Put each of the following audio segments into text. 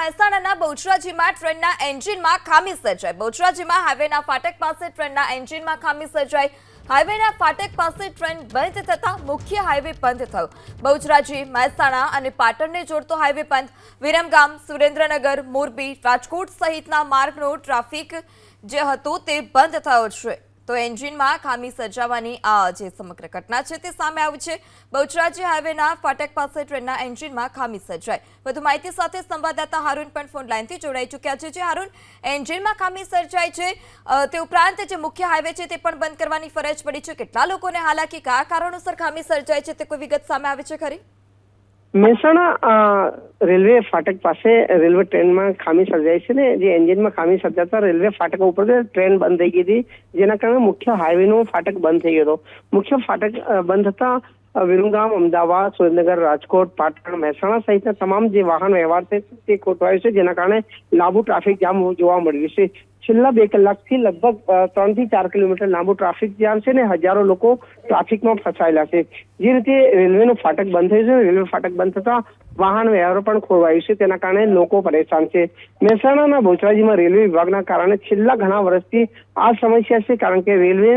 મહેસાણાના બહુચરાજીમાં ટ્રેનના એન્જિનમાં ખામી સર્જાઈ। બહુચરાજીમાં હાઈવેના ફાટક પાસે ટ્રેનના એન્જિનમાં ખામી સર્જાઈ। હાઈવેના ફાટક પાસે ટ્રેન બંધ થતા મુખ્ય હાઈવે બંધ થયો। બહુચરાજી, મહેસાણા અને પાટણને જોડતો હાઈવે બંધ। વિરમગામ, સુરેન્દ્રનગર, મોરબી, રાજકોટ સહિતના માર્ગનો ટ્રાફિક જે હતો તે બંધ થયો છે। તો એન્જિનમાં ખામી સર્જાવાની આ જે સમગ્ર ઘટના છે તે સામે આવી છે। બહુચરાજી હાઈવેના ફાટક પાસે ટ્રેનના એન્જિનમાં ખામી સર્જાઈ। વધુ માહિતી સાથે સંવાદદાતા હારૂન પણ ફોન લાઈનથી જોડાઈ ચૂક્યા છે। જે હારૂન, એન્જિનમાં ખામી સર્જાઈ છે તે ઉપરાંત જે મુખ્ય હાઈવે છે તે પણ બંધ કરવાની ફરજ પડી છે। કેટલા લોકોને હાલાકી, કયા કારણોસર ખામી સર્જાઈ છે તે કોઈ વિગત સામે આવી છે ખરી? મહેસાણા રેલવે ફાટક પાસે રેલવે ટ્રેનમાં ખામી સર્જાઈ છે ને જે એન્જિનમાં ખામી સર્જાતા રેલવે ફાટક ઉપર ટ્રેન બંધ થઈ ગઈ હતી, જેના કારણે મુખ્ય હાઈવેનો ફાટક બંધ થઈ ગયો હતો। મુખ્ય ફાટક બંધ થતા વિરમગામ, અમદાવાદ, સુરેન્દ્રનગર, રાજકોટ, પાટણ, મહેસાણા સહિતના તમામ જે વાહન વ્યવહાર છે તે ખોટવાયો છે, જેના કારણે લાંબુ ટ્રાફિક જામ જોવા મળ્યું છે। છેલ્લા 2 કલાકથી લગભગ 3 થી 4 કિલોમીટર લાંબુ ટ્રાફિક જામ છે ને હજારો લોકો ટ્રાફિકમાં ફસાયેલા છે। જે રીતે રેલવેનું ફાટક બંધ થયું છે, રેલવે ફાટક બંધ થતા વાહન વ્યવહાર પણ ખોરવાયું છે, તેના કારણે લોકો પરેશાન છે। મહેસાણાના બહુચરાજીમાં રેલવે વિભાગના કારણે છેલ્લા ઘણા વર્ષથી આ સમસ્યા છે, કારણ કે રેલવે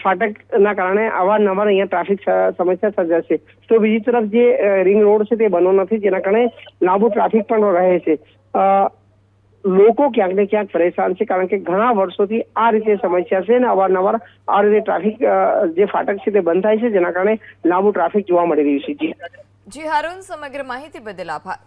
ફાટકના કારણે અવારનવાર અહીંયા ટ્રાફિક સમસ્યા સર્જાશે। તો બીજી તરફ જે રિંગ રોડ છે તે બનવો નથી, જેના કારણે લાંબુ ટ્રાફિક પણ રહે છે। લોકો ક્યાંક ને ક્યાંક પરેશાન છે, કારણ કે ઘણા વર્ષોથી આ રીતે સમસ્યા છે અને અવારનવાર આ રીતે ટ્રાફિક જે ફાટક છે તે બંધ થાય છે, જેના કારણે લાંબુ ટ્રાફિક જોવા મળી રહ્યું છે। જી હારૂન, સમગ્ર માહિતી બદલ આભાર।